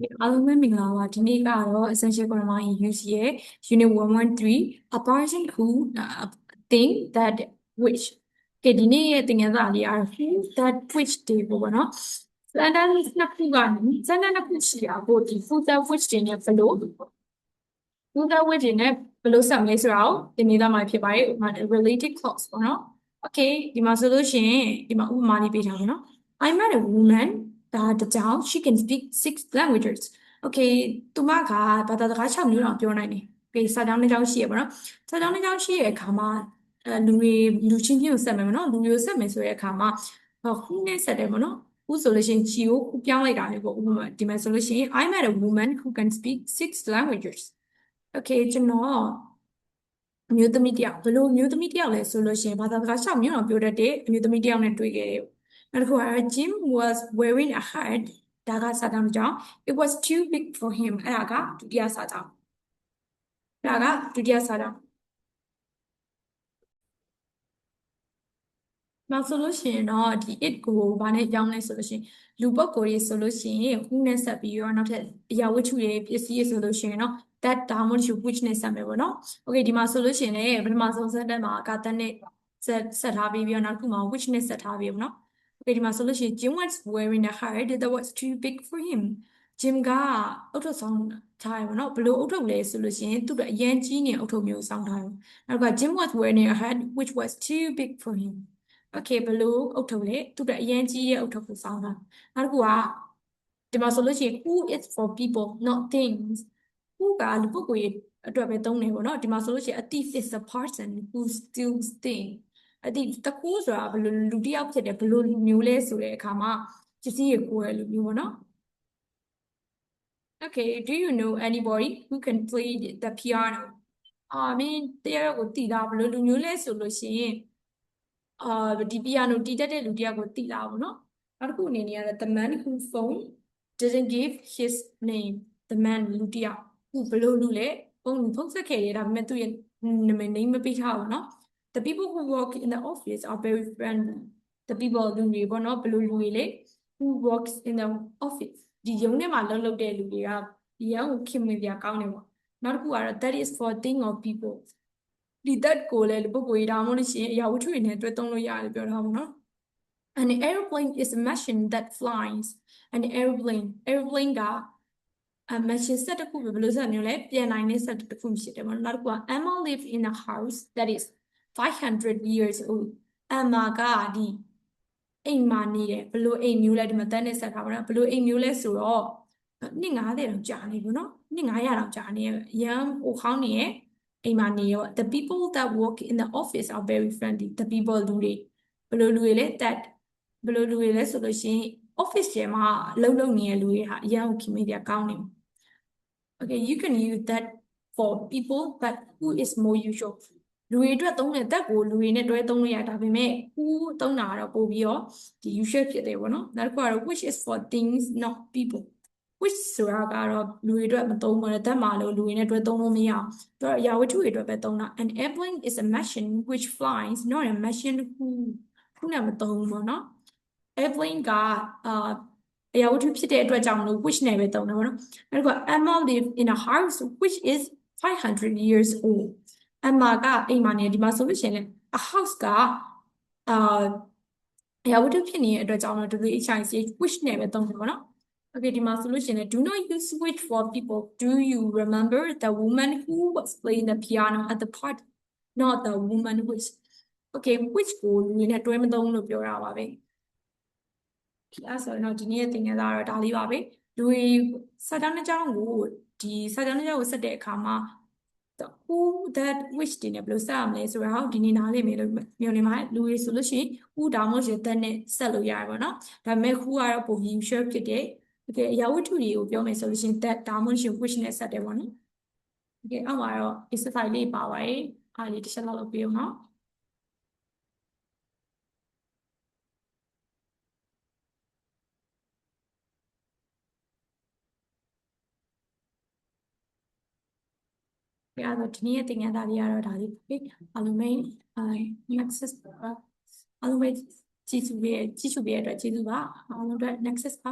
အားလုံးပဲမင်္ဂလာပါဒီနေ့ကတော့ essential grammar in use ရဲ့ unit 113 a person who think that which ကဲဒီနေ့ရဲ့သင်ခန်းစာလေးအား who that which တွေပေါ့နော် sentence နှစ်ခုကနေ sentence နှစ်ခုရှိတာကိုဒီ who that which တွေနဲ့ဘယ်လို who that which တွေနဲ့ဘယ်လိုဆက်မလဲဆိုတာကိုသင်ပေးသွားမှာဖြစ်ပါတယ်ဥပမာ related clause ပေါ့နော် okay ဒီမှာဆိုလို့ရှိရင်ဒီမှာဥပမာလေးပေးထားပါနော် I met a woman that she can speak 6 languages okay သူမကဘာသာစကား6မျိုးတောင်ပြောနိုင်တယ် okay စာကြောင်းတစ်ကြောင်းရှိရပါတော့စာကြောင်းတစ်ကြောင်းရှိရဲ့အခါမှာလူချင်းချင်းကိုဆက်မယ်ပေါ့နော်လူမျိုးဆက်မယ်ဆိုတဲ့အခါမှာwho နဲ့ဆက်တယ်ပေါ့နော် who ဆိုလို့ရှိရင် she ကိုပြောင်းလိုက်တာလေပေါ့ဥပမာဒီမှာဆိုလို့ရှိရင် I met a woman who can speak 6 languages okay ကျွန်တော်အမျိုးသမီးတယောက်ဘယ်လိုအမျိုးသမီးတယောက်လဲဆိုလို့ရှိရင်ဘာသာစကား6မျိုးတောင်ပြောတတ်တဲ့အမျိုးသမီးတယောက်နဲ့တွေ့ခဲ့တယ်နောက်တစ်ခုက Jim was wearing a hat ဒါကစာတမ်းကြောင့် it was too big for him အဲ့ဒါကဒုတိယစာတမ်းဒါကဒုတိယစာတမ်းနောက်ဆိုလို့ရှိရင်တော့ဒီ it ကိုဘာနဲ့ပြောင်းလဲဆိုလို့ရှိရင်လူပုဂ္ဂိုလ်တွေဆိုလို့ရှိရင် who နဲ့ဆက်ပြီးတော့နောက်ထပ်အရာဝတ္ထုတွေပစ္စည်းတွေဆိုလို့ရှိရင်တော့ that ဒါမှမဟုတ် which နဲ့ဆက်မယ်ပေါ့နော် okay ဒီမှာဆိုလို့ရှိရင်လည်းပထမဆုံး sentence မှာကthatနဲ့ဆက်ထားပြီးတော့နောက်တစ်ခုမှာ which နဲ့ဆက်ထားပြီးပေါ့နော် okay ဒီမှာဆိုလို့ရှိရင် Jim was wearing a hat that was too big for him Jim ကအုတ်ထုပ်ဆောင်ထားရပါတော့ဘယ်လိုအုတ်ထုပ်လဲဆိုလို့ရှိရင်သူ့အတွက်အရင်ကြီးနေအုတ်ထုပ်မျိုးဆောင်ထားတယ်နောက်က Jim was wearing a hat which was too big for him okay ဘယ်လိုအုတ်ထုပ်လဲသူ့အတွက်အရင်ကြီးရဲ့အုတ်ထုပ်ကိုဆောင်ထားနောက်တစ်ခုကဒီမှာဆိုလို့ရှိရင် who is for people not things who ကလူပုဂ္ဂိုလ်ရဲ့အတွက်ပဲသုံးတယ်ပေါ့နော်ဒီမှာဆိုလို့ရှိရင် a thief is a person who steals things အthief တကူဆိုတာဘယ်လိုလူတစ်ယောက်ဖြစ်တယ်ဘယ်လိုလူမျိုးလဲဆိုတဲ့အခါမှာပစ္စည်းကိုကိုယ်ရလူမျိုးပေါ့နော် okay do you know anybody who can play the piano မင်းတရားကိုသိတာဘယ်လိုလူမျိုးလဲဆိုလို့ရှိရင်ဒီ piano တီးတတ်တဲ့လူတစ်ယောက်ကိုသိတာပေါ့နော်နောက်တစ်ခုအနေနဲ့ကတော့ the man who phone didn't give his name the man လူတစ်ယောက်သူဘယ်လိုလူလဲဖုန်းဆက်ခဲ့တယ်ဒါပေမဲ့သူရဲ့နာမည် name မပေးထားဘူးနော် the people who work in the office are very friendly the people လူတွေပေါ့နော်ဘယ်လိုလူတွေလဲ who works in the office ဒီရုံးထဲမှာလုပ်တဲ့လူတွေကဒီရုံးကိုခင်မင်ပြကောင်းတယ်ပေါ့နောက်တစ်ခုကတော့ that is for thing or people ဒီ that ကိုလည်းလူပုဂ္ဂိုလ်ဒါမှမဟုတ်ရှင်အရာဝတ္ထုတွေနဲ့တွဲသုံးလို့ရတယ်ပြောထားပါတော့ An airplane is a machine that flies an airplane ကmachine ဆက်တစ်ခုပဲဘယ်လိုဆက်မျိုးလဲပြန်နိုင်တဲ့ဆက်တစ်ခုဖြစ်တယ်ပေါ့နောက်တစ်ခုက Emma lives in a house that is 500 years old Emma ကဒီအိမ်မှာနေတယ်ဘယ်လိုအိမ်မျိုးလဲဒီမှာတန်းနဲ့ဆက်ထားပါတော့ဘယ်လိုအိမ်မျိုးလဲဆိုတော့နှစ်90တောင်ကြာနေဘူးเนาะနှစ်900တောင်ကြာနေရန်ဟိုခေါင်းနေရဲ့အိမ်မှာနေရော the people that work in the office are very friendly the people လူတွေဘယ်လိုလူတွေလဲ that ဘယ်လိုလူတွေလဲဆိုလို့ရှိရင် office ထဲမှာအလုပ်လုပ်နေတဲ့လူတွေဟာအရန်ကိုခင်မင်ကြကောင်းနေ okay you can use that for people but who is more usual လူတွေအတွက်သုံးတဲ့ that ကိုလူတွေနဲ့တွဲသုံးလို့ရတာပေမဲ့ who သုံးတာကတော့ပို့ပြီးတော့ဒီ usual ဖြစ်တယ်ပေါ့နော်နောက်တစ်ခုကတော့ which is for things not people which ဆိုတာကတော့လူတွေအတွက်မသုံးဘူးတဲ့မှာလို့လူတွေနဲ့တွဲသုံးလို့မရအောင်သူကအရာဝတ္ထုတွေအတွက်ပဲသုံးတာ an airplane is a machine which flies not a machine who နဲ့မသုံးဘူးပေါ့နော် airplane ကအရာဝတ္ထုဖြစ်တဲ့အတွက်ကြောင့်မလို့ which နဲ့ပဲသုံးတယ်ပေါ့နော်နောက်တစ်ခုက Emma live in a house which is 500 years old Emma ကအိမ်မှာနေဒီမှာဆိုလို့ရှိရင် a house ကအရာဝတ္ထုဖြစ်နေတဲ့အတွက်ကြောင့်မလို့ WHICH which နဲ့ပဲသုံးတယ်ပေါ့နော် okay ဒီမှာဆိုလို့ရှိရင် do not use which for people do you remember the woman who was playing the piano at the party not the woman which okay which ကိုလူတွေနဲ့တွဲမသုံးလို့ပြောတာပါပဲအဲ့ဆိုတော့ဒီနေ့ရဲ့သင်ခန်းစာတော့ဒါလေးပါပဲလူတွေစာတမ်းတစ်ကြောင်းကိုဒီစာတမ်းတစ်ကြောင်းကိုဆက်တဲ့အခါမှာ who that which တွေနဲ့ဘယ်လိုဆက်ရမလဲဆိုတာကိုဒီနေ့နားလည်မယ်လို့မျှော်လင့်ပါတယ်လူတွေဆိုလို့ရှိရင် who ဒါမှမဟုတ် that နဲ့ဆက်လို့ရတယ်ပေါ့နော်ဒါပေမဲ့ who ကတော့ပုံ usual ဖြစ်တယ်okay အရာဝတ္ထုတွေကိုပြောမယ်ဆိုလို့ရှိရင် that ဒါမှမဟုတ် which နဲ့ဆက်တယ်ပေါ့နော် okay အောက်မှာတော့ exercise လေးပါပါတယ်အားလေးတစ်ချက်လောက်လုပ်ပြအောင်နော်အဲ့တော့ဒီနေ့ရဲ့သင်ခန်းစာလေးကတော့ဒါလေးပဲအားလုံးပဲnexus အားလုံးပဲကြည့်စုပေးတဲ့အတွက်ကျေးဇူးပါအားလုံးအတွက် nexus ပါ